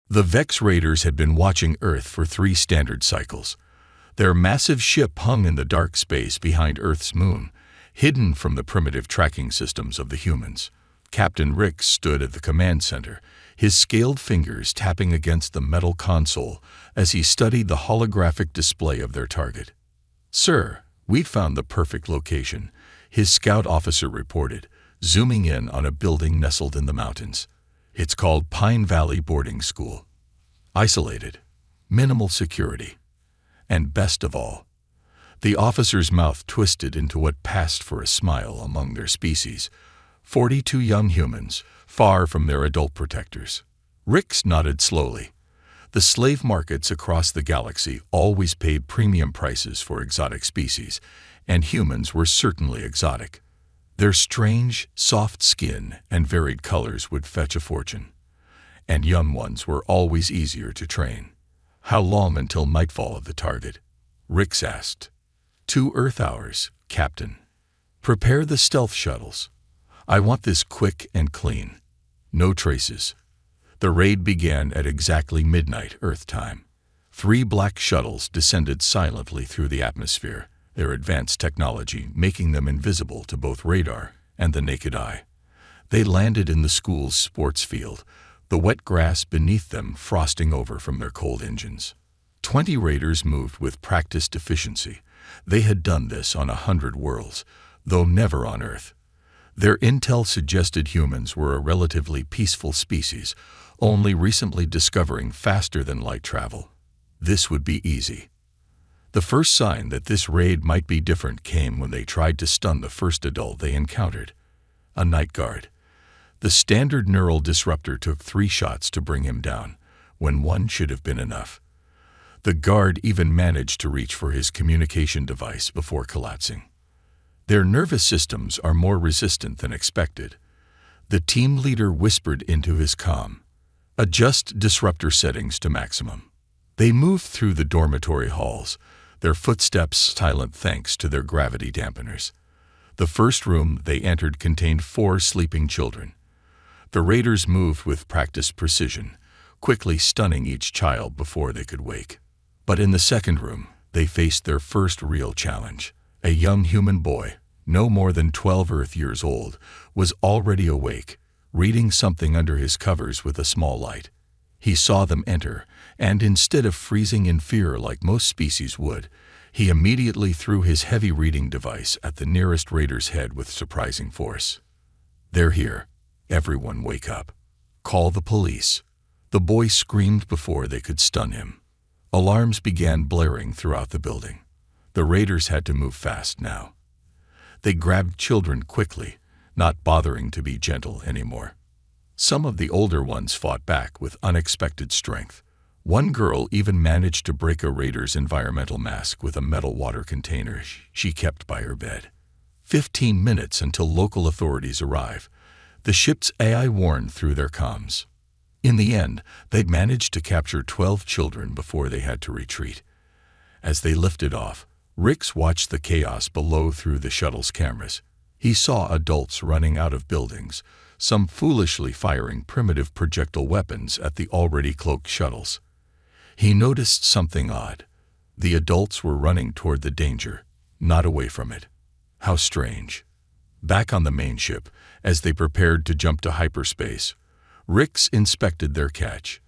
The Vex Raiders had been watching Earth for 3 standard cycles. Their massive ship hung in the dark space behind Earth's moon, hidden from the primitive tracking systems of the humans. Captain Rick stood at the command center, his scaled fingers tapping against the metal console as he studied the holographic display of their target. "Sir, we'd found the perfect location," his scout officer reported, zooming in on a building nestled in the mountains. "It's called Pine Valley Boarding School. Isolated, minimal security, and best of all," the officer's mouth twisted into what passed for a smile among their species, 42 young humans, far from their adult protectors. Rix nodded slowly. The slave markets across the galaxy always paid premium prices for exotic species, and humans were certainly exotic. Their strange, soft skin and varied colors would fetch a fortune, and young ones were always easier to train. "How long until nightfall of the target?" Rix asked. 2 Earth hours, Captain. Prepare the stealth shuttles. I want this quick and clean. No traces. The raid began at exactly midnight Earth time. 3 black shuttles descended silently through the atmosphere, their advanced technology making them invisible to both radar and the naked eye. They landed in the school's sports field, the wet grass beneath them frosting over from their cold engines. 20 raiders moved with practiced efficiency. They had done this on 100 worlds, though never on Earth. Their intel suggested humans were a relatively peaceful species, only recently discovering faster-than-light travel. This would be easy. The first sign that this raid might be different came when they tried to stun the first adult they encountered, a night guard. The standard neural disruptor took 3 shots to bring him down, when 1 should have been enough. The guard even managed to reach for his communication device before collapsing. Their nervous systems are more resistant than expected. The team leader whispered into his comm, "Adjust disruptor settings to maximum." They moved through the dormitory halls, their footsteps silent thanks to their gravity dampeners. The first room they entered contained 4 sleeping children. The raiders moved with practiced precision, quickly stunning each child before they could wake. But in the second room, they faced their first real challenge. A young human boy, no more than 12 Earth years old, was already awake, reading something under his covers with a small light. He saw them enter, and instead of freezing in fear like most species would, he immediately threw his heavy reading device at the nearest raider's head with surprising force. "They're here. Everyone wake up. Call the police." The boy screamed before they could stun him. Alarms began blaring throughout the building. The raiders had to move fast now. They grabbed children quickly, not bothering to be gentle anymore. Some of the older ones fought back with unexpected strength. One girl even managed to break a raider's environmental mask with a metal water container she kept by her bed. 15 minutes until local authorities arrive. The ship's AI warned through their comms. In the end, they'd managed to capture 12 children before they had to retreat. As they lifted off, Rix watched the chaos below through the shuttle's cameras. He saw adults running out of buildings, some foolishly firing primitive projectile weapons at the already cloaked shuttles. He noticed something odd. The adults were running toward the danger, not away from it. How strange. Back on the main ship, as they prepared to jump to hyperspace, Rix inspected their catch.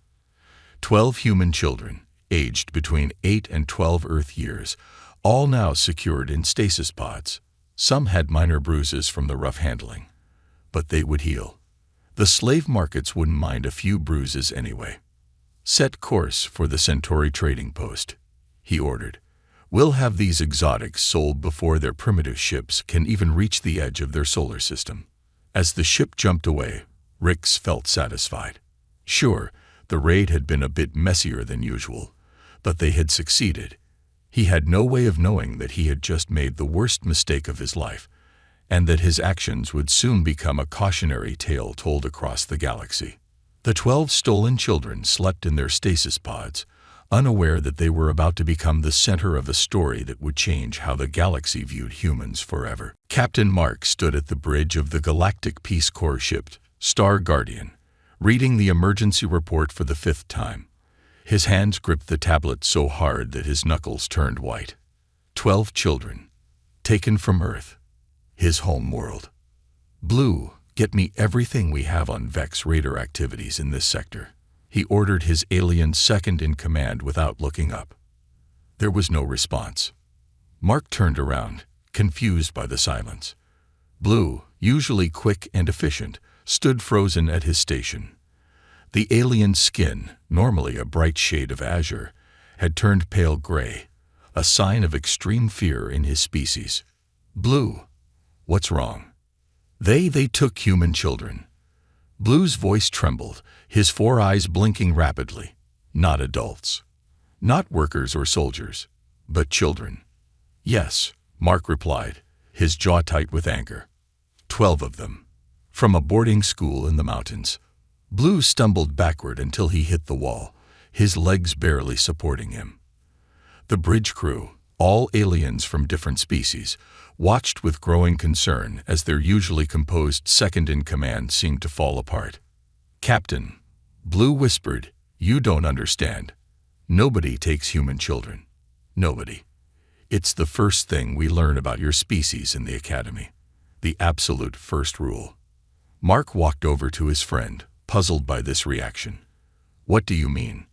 12 human children, aged between 8 and 12 Earth years, all now secured in stasis pods. Some had minor bruises from the rough handling, but they would heal. The slave markets wouldn't mind a few bruises anyway. "Set course for the Centauri trading post," he ordered. "We'll have these exotics sold before their primitive ships can even reach the edge of their solar system." As the ship jumped away, Rix felt satisfied. Sure, the raid had been a bit messier than usual, but they had succeeded. He had no way of knowing that he had just made the worst mistake of his life, and that his actions would soon become a cautionary tale told across the galaxy. The 12 stolen children slept in their stasis pods, unaware that they were about to become the center of a story that would change how the galaxy viewed humans forever. Captain Mark stood at the bridge of the Galactic Peace Corps ship, Star Guardian, reading the emergency report for the 5th time. His hands gripped the tablet so hard that his knuckles turned white. 12 children, taken from Earth, his home world. Blue, get me everything we have on Vex Raider activities in this sector. He ordered his alien second-in-command without looking up. There was no response. Mark turned around, confused by the silence. Blue, usually quick and efficient, stood frozen at his station. The alien's skin, normally a bright shade of azure, had turned pale gray, a sign of extreme fear in his species. Blue, what's wrong? They took human children. Blue's voice trembled, his 4 eyes blinking rapidly. Not adults. Not workers or soldiers, but children. Yes, Mark replied, his jaw tight with anger. 12 of them. From a boarding school in the mountains. Blue stumbled backward until he hit the wall, his legs barely supporting him. The bridge crew, all aliens from different species, watched with growing concern as their usually composed second-in-command seemed to fall apart. Captain, Blue whispered, you don't understand. Nobody takes human children. Nobody. It's the first thing we learn about your species in the academy. The absolute first rule. Mark walked over to his friend, puzzled by this reaction. What do you mean?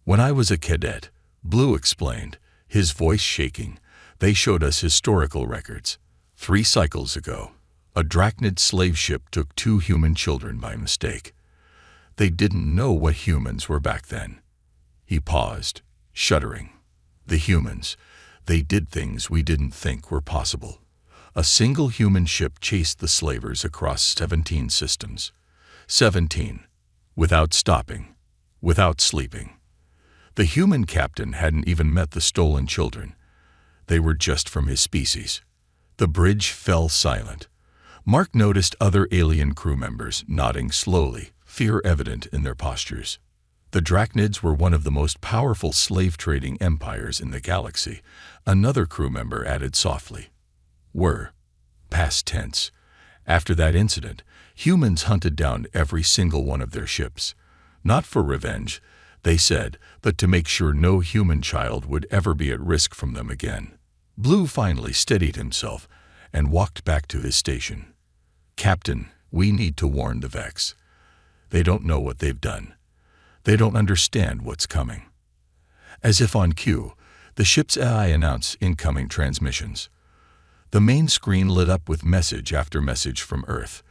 When I was a cadet, Blue explained, his voice shaking, they showed us historical records. 3 cycles ago, a Drachnid slave ship took 2 human children by mistake. They didn't know what humans were back then. He paused, shuddering. The humans, they did things we didn't think were possible. A single human ship chased the slavers across 17 systems. 17. Without stopping. Without sleeping. The human captain hadn't even met the stolen children. They were just from his species. The bridge fell silent. Mark noticed other alien crew members nodding slowly, fear evident in their postures. The Drachnids were one of the most powerful slave-trading empires in the galaxy, another crew member added softly. Were. Past tense. After that incident, humans hunted down every single one of their ships. Not for revenge, they said, but to make sure no human child would ever be at risk from them again. Blue finally steadied himself and walked back to his station. Captain, we need to warn the Vex. They don't know what they've done. They don't understand what's coming. As if on cue, the ship's AI announced incoming transmissions. The main screen lit up with message after message from Earth,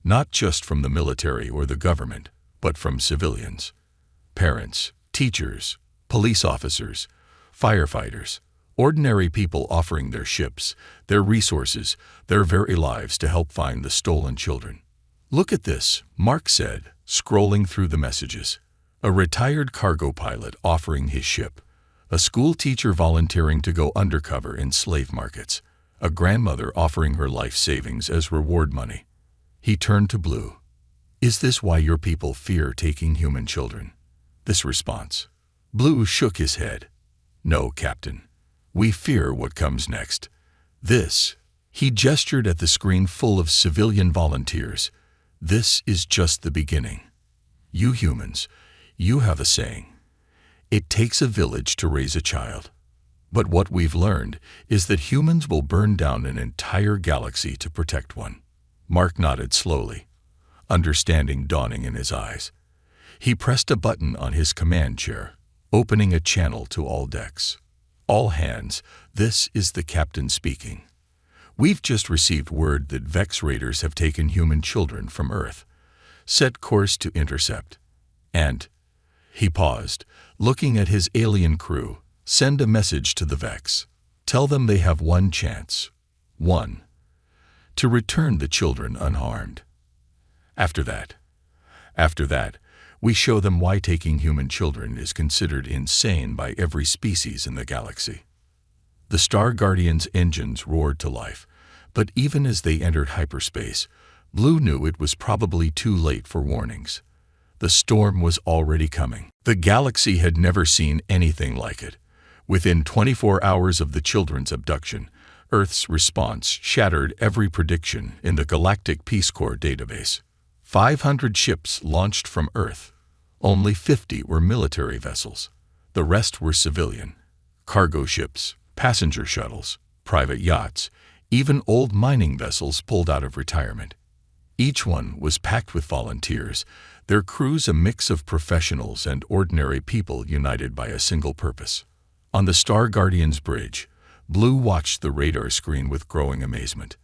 not just from the military or the government, but from civilians. Parents, teachers, police officers, firefighters, ordinary people offering their ships, their resources, their very lives to help find the stolen children. Look at this, Mark said, scrolling through the messages. A retired cargo pilot offering his ship. A school teacher volunteering to go undercover in slave markets. A grandmother offering her life savings as reward money. He turned to Blue. Is this why your people fear taking human children? This response. Blue shook his head. No, Captain. We fear what comes next. This. He gestured at the screen full of civilian volunteers. This is just the beginning. You humans, you have a saying. It takes a village to raise a child. But what we've learned is that humans will burn down an entire galaxy to protect one. Mark nodded slowly, understanding dawning in his eyes. He pressed a button on his command chair, opening a channel to all decks. All hands, this is the captain speaking. We've just received word that Vex Raiders have taken human children from Earth. Set course to intercept. And, he paused, looking at his alien crew, send a message to the Vex. Tell them they have one chance. One. To return the children unharmed. After that, we show them why taking human children is considered insane by every species in the galaxy. The Star Guardian's engines roared to life, but even as they entered hyperspace, Blue knew it was probably too late for warnings. The storm was already coming. The galaxy had never seen anything like it. Within 24 hours of the children's abduction, Earth's response shattered every prediction in the Galactic Peace Corps database. 500 ships launched from Earth. Only 50 were military vessels. The rest were civilian. Cargo ships, passenger shuttles, private yachts, even old mining vessels pulled out of retirement. Each one was packed with volunteers, their crews a mix of professionals and ordinary people united by a single purpose. On the Star Guardian's bridge, Blue watched the radar screen with growing amazement.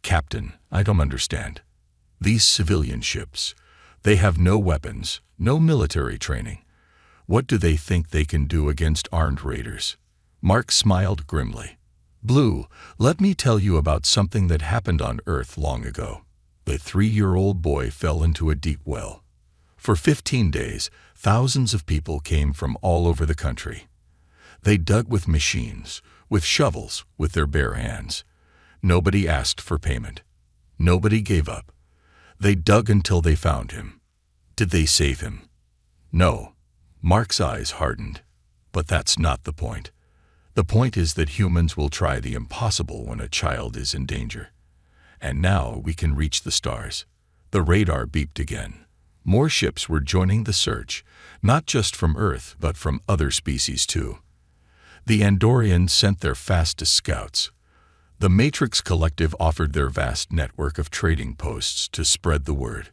"Captain, I don't understand. These civilian ships, they have no weapons, no military training. What do they think they can do against armed raiders?" Mark smiled grimly. "Blue, let me tell you about something that happened on Earth long ago." The 3-year-old boy fell into a deep well. For 15 days, thousands of people came from all over the country. They dug with machines, with shovels, with their bare hands. Nobody asked for payment. Nobody gave up. They dug until they found him. Did they save him? No. Mark's eyes hardened. But that's not the point. The point is that humans will try the impossible when a child is in danger. And now we can reach the stars. The radar beeped again. More ships were joining the search, not just from Earth, but from other species too. The Andorians sent their fastest scouts. The Matrix Collective offered their vast network of trading posts to spread the word.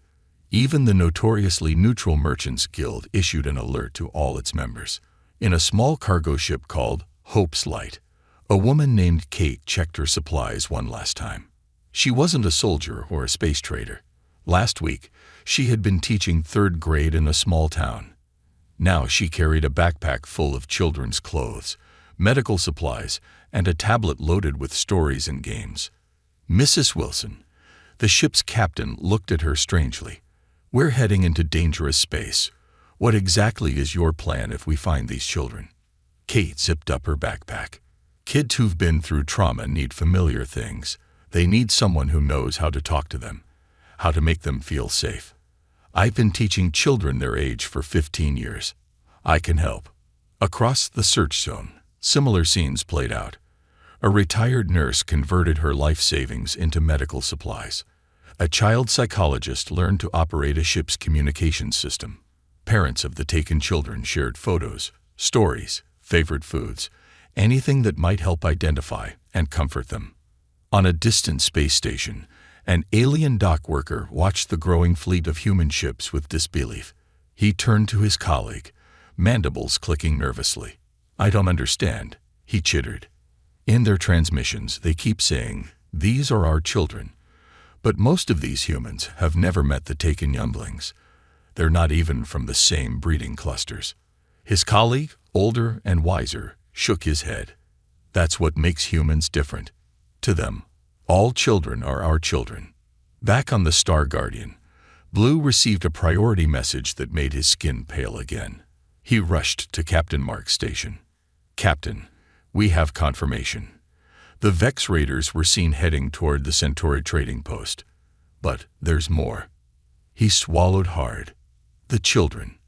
Even the notoriously neutral Merchants Guild issued an alert to all its members. In a small cargo ship called Hope's Light, a woman named Kate checked her supplies one last time. She wasn't a soldier or a space trader. Last week, she had been teaching 3rd grade in a small town. Now she carried a backpack full of children's clothes, medical supplies, and a tablet loaded with stories and games. "Mrs. Wilson," the ship's captain looked at her strangely. "We're heading into dangerous space. What exactly is your plan if we find these children?" Kate zipped up her backpack. "Kids who've been through trauma need familiar things. They need someone who knows how to talk to them, how to make them feel safe. I've been teaching children their age for 15 years. I can help." Across the search zone, similar scenes played out. A retired nurse converted her life savings into medical supplies. A child psychologist learned to operate a ship's communication system. Parents of the taken children shared photos, stories, favorite foods, anything that might help identify and comfort them. On a distant space station, an alien dock worker watched the growing fleet of human ships with disbelief. He turned to his colleague, mandibles clicking nervously. "I don't understand," he chittered. "In their transmissions, they keep saying, 'These are our children.' But most of these humans have never met the taken younglings. They're not even from the same breeding clusters." His colleague, older and wiser, shook his head. "That's what makes humans different. To them, all children are our children." Back on the Star Guardian, Blue received a priority message that made his skin pale again. He rushed to Captain Mark's station. "Captain, we have confirmation. The Vex Raiders were seen heading toward the Centauri trading post. But there's more." He swallowed hard. "The children.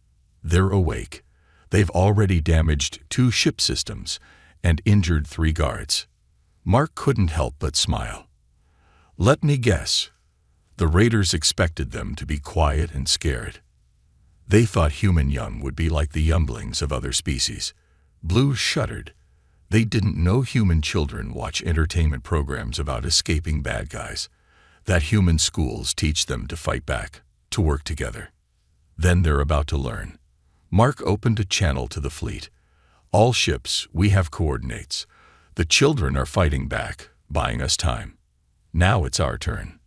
They're awake. They've already damaged 2 ship systems and injured 3 guards." Mark couldn't help but smile. "Let me guess. The Raiders expected them to be quiet and scared. They thought human young would be like the younglings of other species." Blue shuddered. They didn't know human children watch entertainment programs about escaping bad guys, that human schools teach them to fight back, to work together. Then they're about to learn. Mark opened a channel to the fleet. "All ships, we have coordinates. The children are fighting back, buying us time. Now it's our turn."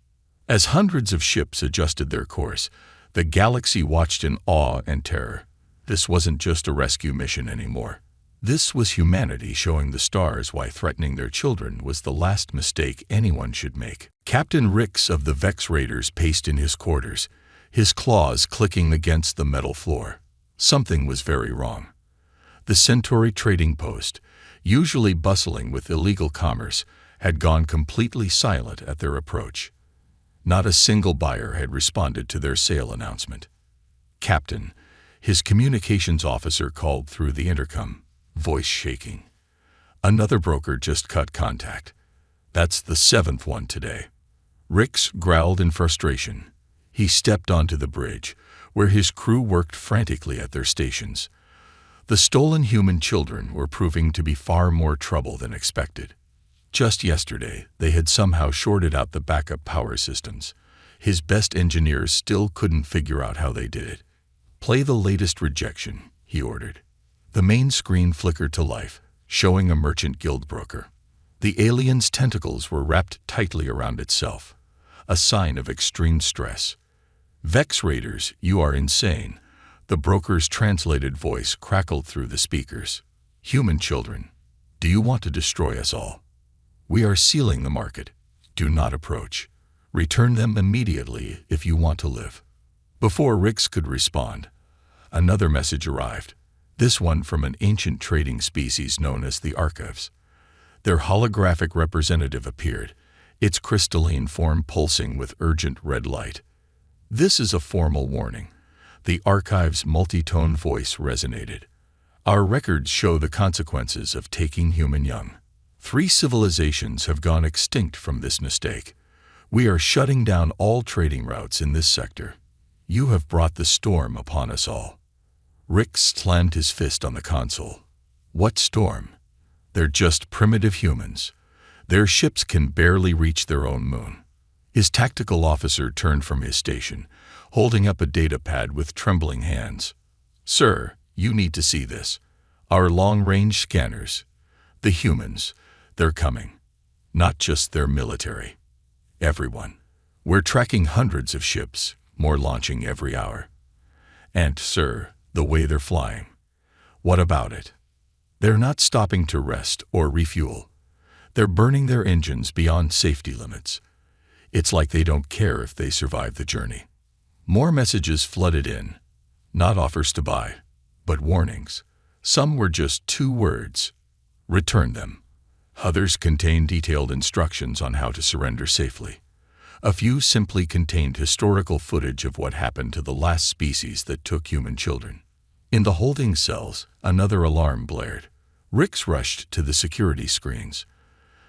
As hundreds of ships adjusted their course, the galaxy watched in awe and terror. This wasn't just a rescue mission anymore. This was humanity showing the stars why threatening their children was the last mistake anyone should make. Captain Rix of the Vex Raiders paced in his quarters, his claws clicking against the metal floor. Something was very wrong. The Centauri trading post, usually bustling with illegal commerce, had gone completely silent at their approach. Not a single buyer had responded to their sale announcement. "Captain," his communications officer called through the intercom, voice shaking. "Another broker just cut contact. That's the 7th one today." Rix growled in frustration. He stepped onto the bridge, where his crew worked frantically at their stations. The stolen human children were proving to be far more trouble than expected. Just yesterday, they had somehow shorted out the backup power systems. His best engineers still couldn't figure out how they did it. "Play the latest rejection," he ordered. The main screen flickered to life, showing a merchant guild broker. The alien's tentacles were wrapped tightly around itself, a sign of extreme stress. "Vex Raiders, you are insane," the broker's translated voice crackled through the speakers. "Human children, do you want to destroy us all? We are sealing the market. Do not approach. Return them immediately if you want to live." Before Rix could respond, another message arrived, this one from an ancient trading species known as the Orcs. Their holographic representative appeared, its crystalline form pulsing with urgent red light. "This is a formal warning." The archive's multi-tone voice resonated. "Our records show the consequences of taking human young. 3 civilizations have gone extinct from this mistake. We are shutting down all trading routes in this sector. You have brought the storm upon us all." Rick slammed his fist on the console. "What storm? They're just primitive humans. Their ships can barely reach their own moon." His tactical officer turned from his station, holding up a data pad with trembling hands. "Sir, you need to see this. Our long-range scanners. The humans, they're coming. Not just their military. Everyone. We're tracking hundreds of ships, more launching every hour. And, sir, the way they're flying. What about it? They're not stopping to rest or refuel. They're burning their engines beyond safety limits. It's like they don't care if they survive the journey." More messages flooded in. Not offers to buy, but warnings. Some were just 2 words. "Return them." Others contained detailed instructions on how to surrender safely. A few simply contained historical footage of what happened to the last species that took human children. In the holding cells, another alarm blared. Rix rushed to the security screens.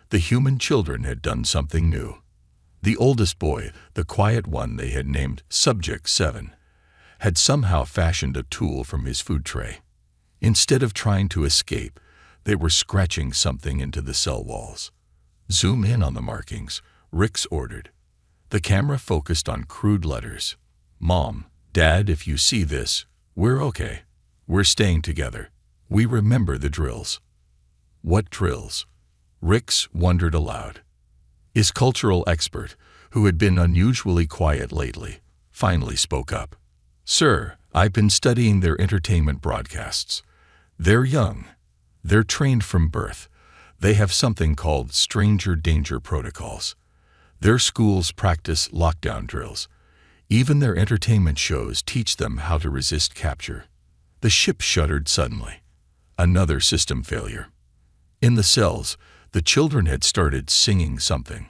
The human children had done something new. The oldest boy, the quiet one they had named Subject 7, had somehow fashioned a tool from his food tray. Instead of trying to escape, they were scratching something into the cell walls. "Zoom in on the markings," Rix ordered. The camera focused on crude letters. "Mom, Dad, if you see this, we're okay. We're staying together. We remember the drills." "What drills?" Rix wondered aloud. His cultural expert, who had been unusually quiet lately, finally spoke up. "Sir, I've been studying their entertainment broadcasts. They're young. They're trained from birth. They have something called stranger danger protocols. Their schools practice lockdown drills. Even their entertainment shows teach them how to resist capture." The ship shuddered suddenly. Another system failure. In the cells, the children had started singing something.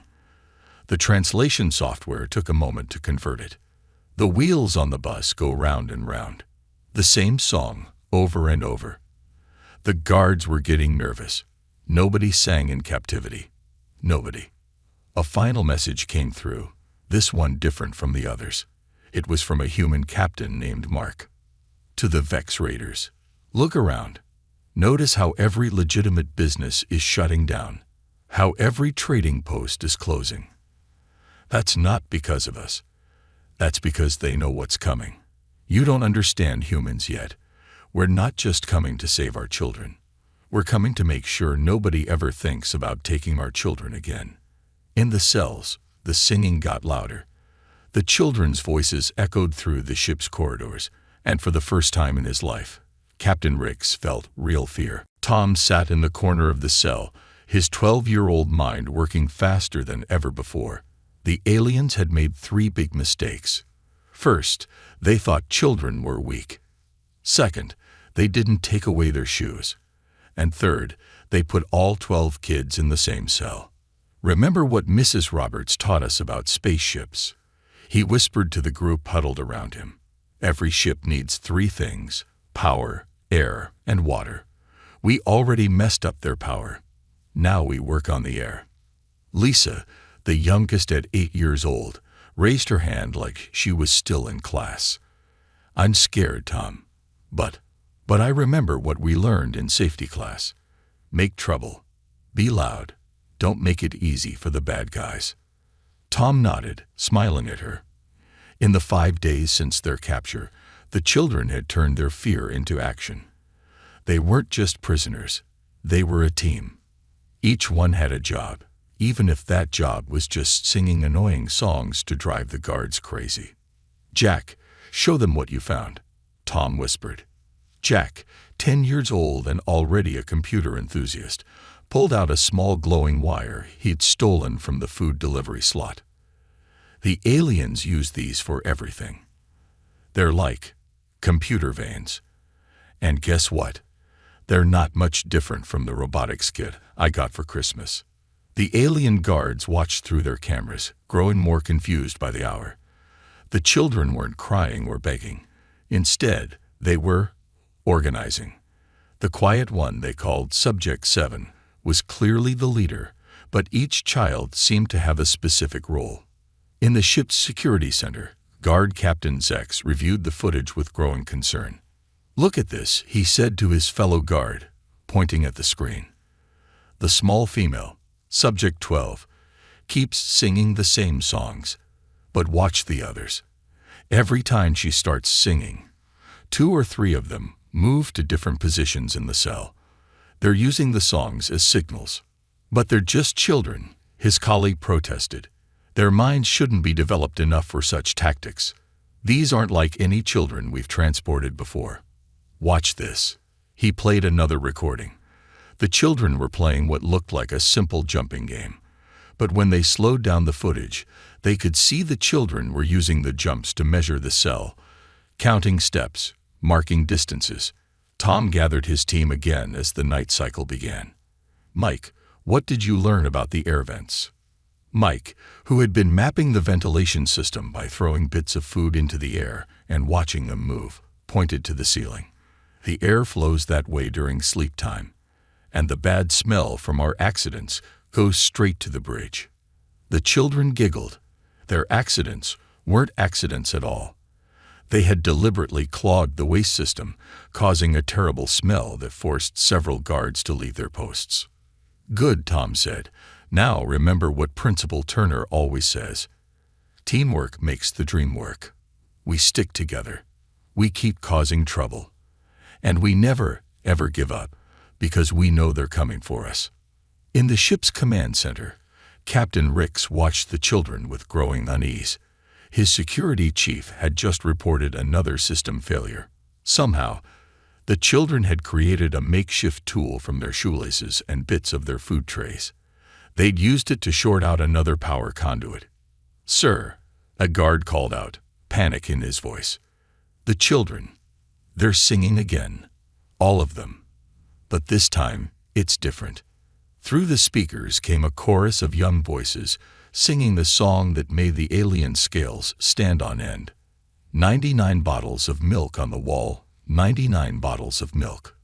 The translation software took a moment to convert it. The wheels on the bus go round and round. The same song, over and over. The guards were getting nervous. Nobody sang in captivity. Nobody. A final message came through, this one different from the others. It was from a human captain named Mark. "To the Vex Raiders. Look around. Notice how every legitimate business is shutting down. How every trading post is closing. That's not because of us. That's because they know what's coming. You don't understand humans yet. We're not just coming to save our children. We're coming to make sure nobody ever thinks about taking our children again." In the cells, the singing got louder. The children's voices echoed through the ship's corridors, and for the first time in his life, Captain Rix felt real fear. Tom sat in the corner of the cell, his 12-year-old mind working faster than ever before. The aliens had made 3 big mistakes. First, they thought children were weak. Second, they didn't take away their shoes. And third, they put all 12 kids in the same cell. "Remember what Mrs. Roberts taught us about spaceships?" He whispered to the group huddled around him. "Every ship needs 3 things: power, air, and water. We already messed up their power. Now we work on the air." Lisa, the youngest at 8 years old, raised her hand like she was still in class. "I'm scared, Tom. But I remember what we learned in safety class. Make trouble. Be loud. Don't make it easy for the bad guys." Tom nodded, smiling at her. In the 5 days since their capture, the children had turned their fear into action. They weren't just prisoners. They were a team. Each one had a job, even if that job was just singing annoying songs to drive the guards crazy. "Jack, show them what you found," Tom whispered. Jack, 10 years old and already a computer enthusiast, pulled out a small glowing wire he'd stolen from the food delivery slot. "The aliens use these for everything. They're like computer veins. And guess what? They're not much different from the robotics kit I got for Christmas." The alien guards watched through their cameras, growing more confused by the hour. The children weren't crying or begging. Instead, they were organizing. The quiet one they called Subject 7 was clearly the leader, but each child seemed to have a specific role. In the ship's security center, Guard Captain Zex reviewed the footage with growing concern. "Look at this," he said to his fellow guard, pointing at the screen. "The small female, Subject 12, keeps singing the same songs. But watch the others. Every time she starts singing, 2 or 3 of them move to different positions in the cell. They're using the songs as signals." "But they're just children," his colleague protested. "Their minds shouldn't be developed enough for such tactics. These aren't like any children we've transported before. Watch this." He played another recording. The children were playing what looked like a simple jumping game. But when they slowed down the footage, they could see the children were using the jumps to measure the cell, counting steps, marking distances. Tom gathered his team again as the night cycle began. "Mike, what did you learn about the air vents?" Mike, who had been mapping the ventilation system by throwing bits of food into the air and watching them move, pointed to the ceiling. "The air flows that way during sleep time, and the bad smell from our accidents goes straight to the bridge." The children giggled. Their accidents weren't accidents at all. They had deliberately clogged the waste system, causing a terrible smell that forced several guards to leave their posts. "Good," Tom said. "Now remember what Principal Turner always says. Teamwork makes the dream work. We stick together. We keep causing trouble. And we never, ever give up, because we know they're coming for us." In the ship's command center, Captain Rix watched the children with growing unease. His security chief had just reported another system failure. Somehow, the children had created a makeshift tool from their shoelaces and bits of their food trays. They'd used it to short out another power conduit. "Sir," a guard called out, panic in his voice. "The children, they're singing again. All of them. But this time, it's different." Through the speakers came a chorus of young voices, singing the song that made the alien scales stand on end. 99 bottles of milk on the wall, 99 bottles of milk.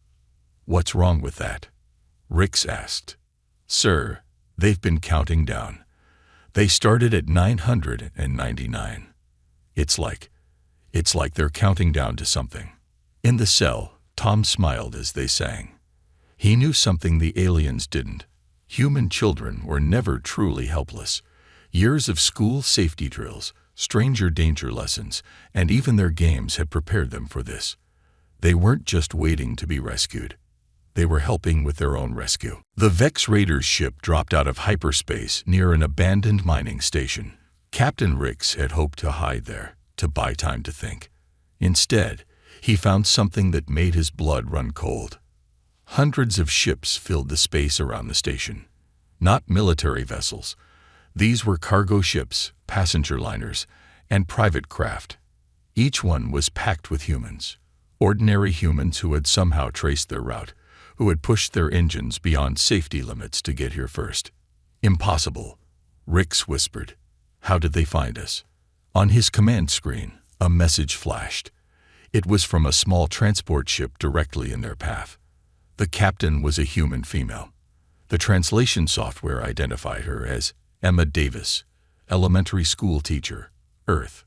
"What's wrong with that?" Rix asked. "Sir, they've been counting down. They started at 999. It's like they're counting down to something." In the cell, Tom smiled as they sang. He knew something the aliens didn't. Human children were never truly helpless. Years of school safety drills, stranger danger lessons, and even their games had prepared them for this. They weren't just waiting to be rescued. They were helping with their own rescue. The Vex Raiders ship dropped out of hyperspace near an abandoned mining station. Captain Rix had hoped to hide there, to buy time to think. Instead, he found something that made his blood run cold. Hundreds of ships filled the space around the station. Not military vessels. These were cargo ships, passenger liners, and private craft. Each one was packed with humans. Ordinary humans who had somehow traced their route, who had pushed their engines beyond safety limits to get here first. "Impossible," Rix whispered. "How did they find us?" On his command screen, a message flashed. It was from a small transport ship directly in their path. The captain was a human female. The translation software identified her as Emma Davis, elementary school teacher, Earth,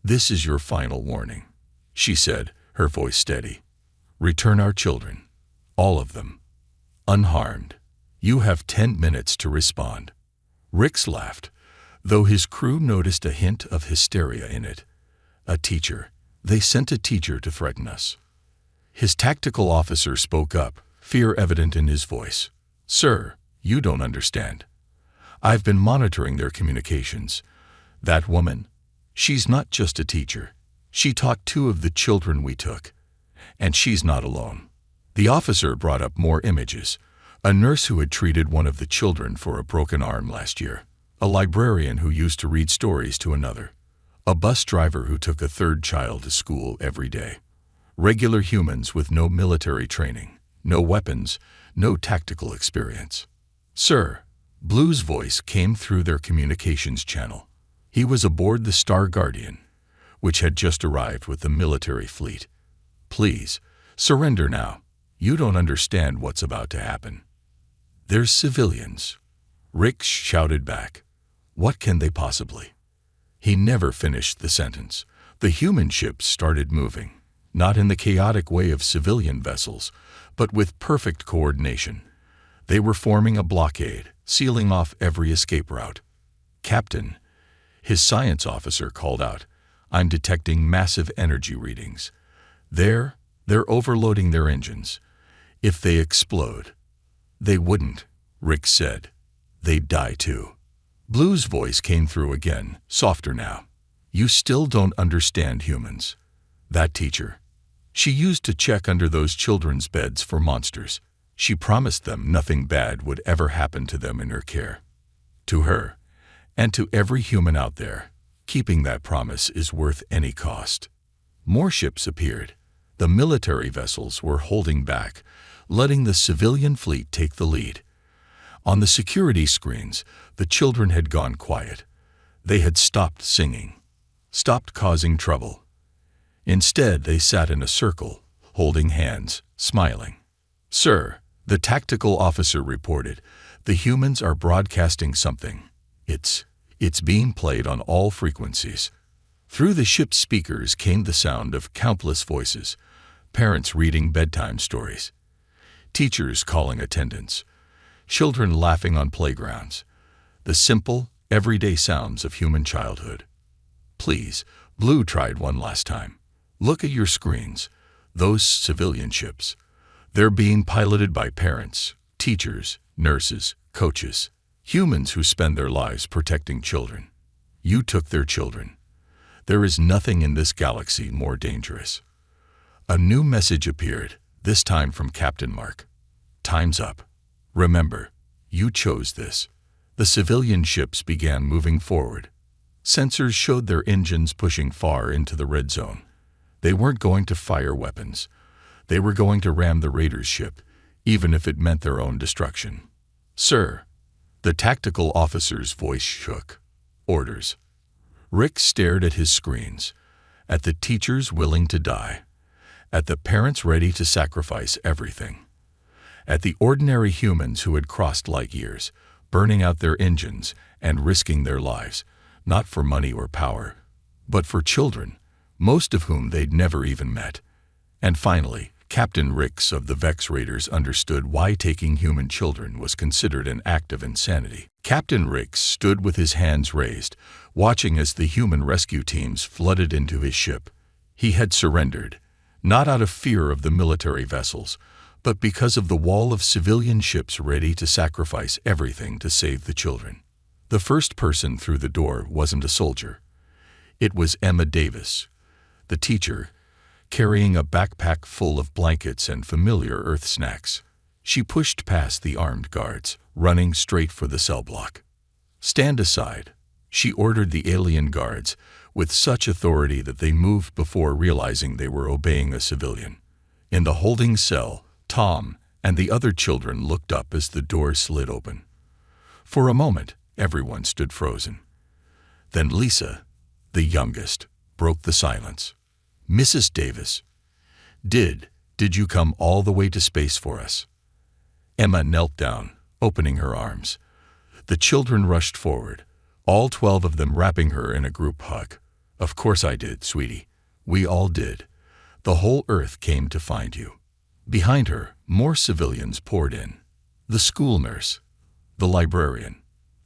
this is your final warning, she said, her voice steady. Return our children. All of them. Unharmed. You have 10 minutes to respond. Rix laughed, though his crew noticed a hint of hysteria in it. A teacher. They sent a teacher to threaten us. His tactical officer spoke up, fear evident in his voice. Sir, you don't understand. I've been monitoring their communications. That woman, she's not just a teacher. She taught 2 of the children we took. And she's not alone. The officer brought up more images. A nurse who had treated one of the children for a broken arm last year. A librarian who used to read stories to another. A bus driver who took a 3rd child to school every day. Regular humans with no military training, no weapons, no tactical experience. Sir, Blue's voice came through their communications channel. He was aboard the Star Guardian, which had just arrived with the military fleet. Please, surrender now. You don't understand what's about to happen. There's civilians. Rix shouted back. What can they possibly? He never finished the sentence. The human ships started moving, not in the chaotic way of civilian vessels, but with perfect coordination. They were forming a blockade, sealing off every escape route. Captain, his science officer called out, I'm detecting massive energy readings. They're overloading their engines. If they explode. They wouldn't, Rick said. They'd die too. Blue's voice came through again, softer now. You still don't understand humans. That teacher. She used to check under those children's beds for monsters. She promised them nothing bad would ever happen to them in her care. To her, and to every human out there, keeping that promise is worth any cost. More ships appeared. The military vessels were holding back, letting the civilian fleet take the lead. On the security screens, the children had gone quiet. They had stopped singing, stopped causing trouble. Instead, they sat in a circle, holding hands, smiling. Sir, the tactical officer reported, the humans are broadcasting something. It's being played on all frequencies. Through the ship's speakers came the sound of countless voices, parents reading bedtime stories, teachers calling attendance, children laughing on playgrounds, the simple, everyday sounds of human childhood. Please, Blue tried one last time. Look at your screens, those civilian ships. They're being piloted by parents, teachers, nurses, coaches, humans who spend their lives protecting children. You took their children. There is nothing in this galaxy more dangerous. A new message appeared, this time from Captain Mark. Time's up. Remember, you chose this. The civilian ships began moving forward. Sensors showed their engines pushing far into the red zone. They weren't going to fire weapons. They were going to ram the Raiders' ship, even if it meant their own destruction. Sir, the tactical officer's voice shook. Orders. Rick stared at his screens, at the teachers willing to die, at the parents ready to sacrifice everything, at the ordinary humans who had crossed light years, burning out their engines and risking their lives, not for money or power, but for children, most of whom they'd never even met. And finally, Captain Rix of the Vex Raiders understood why taking human children was considered an act of insanity. Captain Rix stood with his hands raised, watching as the human rescue teams flooded into his ship. He had surrendered, not out of fear of the military vessels, but because of the wall of civilian ships ready to sacrifice everything to save the children. The first person through the door wasn't a soldier. It was Emma Davis, the teacher, carrying a backpack full of blankets and familiar Earth snacks. She pushed past the armed guards, running straight for the cell block. Stand aside, she ordered the alien guards, with such authority that they moved before realizing they were obeying a civilian. In the holding cell, Tom and the other children looked up as the door slid open. For a moment, everyone stood frozen. Then Lisa, the youngest, broke the silence. Mrs. Davis, did you come all the way to space for us? Emma knelt down, opening her arms. The children rushed forward, all 12 of them wrapping her in a group hug. Of course I did, sweetie. We all did. The whole Earth came to find you. Behind her, more civilians poured in. The school nurse, the librarian,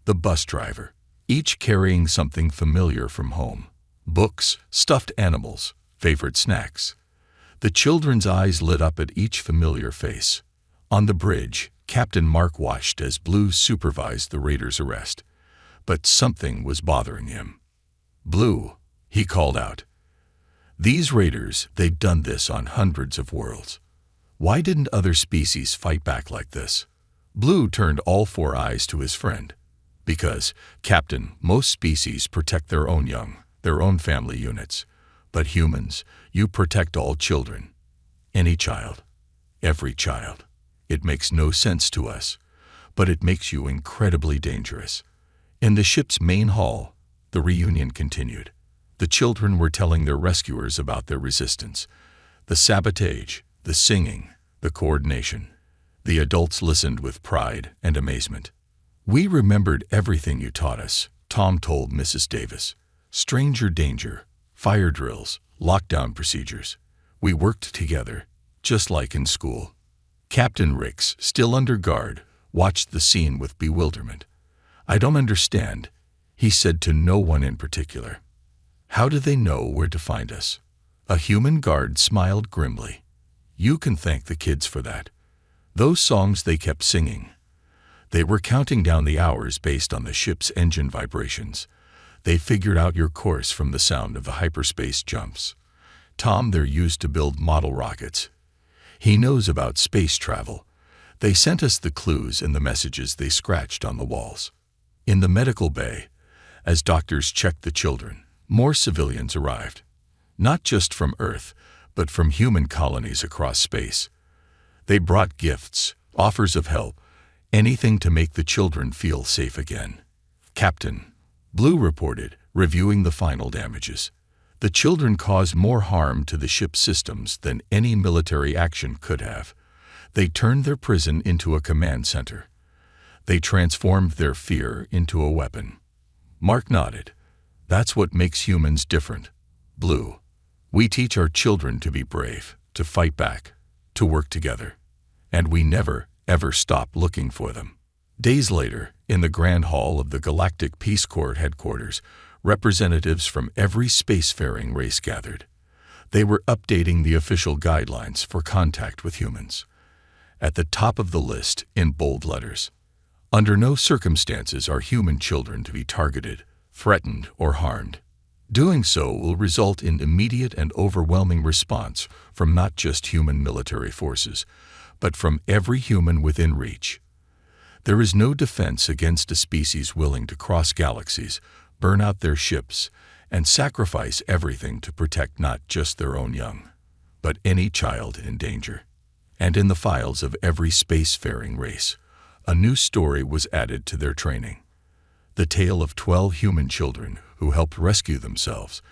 the bus driver, each carrying something familiar from home. Books, stuffed animals, favorite snacks. The children's eyes lit up at each familiar face. On the bridge, Captain Mark watched as Blue supervised the raiders' arrest. But something was bothering him. "Blue," he called out. These raiders, they'd done this on hundreds of worlds. Why didn't other species fight back like this? Blue turned all four eyes to his friend. "Because, Captain, most species protect their own young, their own family units. But humans, you protect all children. Any child. Every child. It makes no sense to us, but it makes you incredibly dangerous." In the ship's main hall, the reunion continued. The children were telling their rescuers about their resistance, the sabotage, the singing, the coordination. The adults listened with pride and amazement. "We remembered everything you taught us," Tom told Mrs. Davis. "Stranger danger, fire drills, lockdown procedures. We worked together, just like in school." Captain Ricks, still under guard, watched the scene with bewilderment. "I don't understand," he said to no one in particular. "How do they know where to find us?" A human guard smiled grimly. "You can thank the kids for that. Those songs they kept singing. They were counting down the hours based on the ship's engine vibrations. They figured out your course from the sound of the hyperspace jumps. Tom, they're used to build model rockets. He knows about space travel. They sent us the clues and the messages they scratched on the walls." In the medical bay, as doctors checked the children, more civilians arrived. Not just from Earth, but from human colonies across space. They brought gifts, offers of help, anything to make the children feel safe again. "Captain," Blue reported, reviewing the final damages. "The children caused more harm to the ship's systems than any military action could have. They turned their prison into a command center. They transformed their fear into a weapon." Mark nodded. "That's what makes humans different, Blue. We teach our children to be brave, to fight back, to work together. And we never, ever stop looking for them." Days later, in the Grand Hall of the Galactic Peace Corps headquarters, representatives from every spacefaring race gathered. They were updating the official guidelines for contact with humans. At the top of the list, in bold letters, "Under no circumstances are human children to be targeted, threatened, or harmed. Doing so will result in immediate and overwhelming response from not just human military forces, but from every human within reach. There is no defense against a species willing to cross galaxies, burn out their ships, and sacrifice everything to protect not just their own young, but any child in danger." And in the files of every spacefaring race, a new story was added to their training. The tale of 12 human children who helped rescue themselves,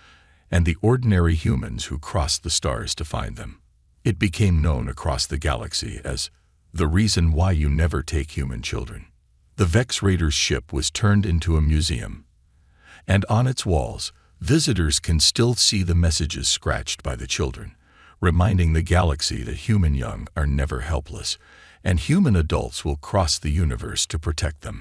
and the ordinary humans who crossed the stars to find them. It became known across the galaxy as the reason why you never take human children. The Vex Raiders ship was turned into a museum, and on its walls, visitors can still see the messages scratched by the children, reminding the galaxy that human young are never helpless, and human adults will cross the universe to protect them.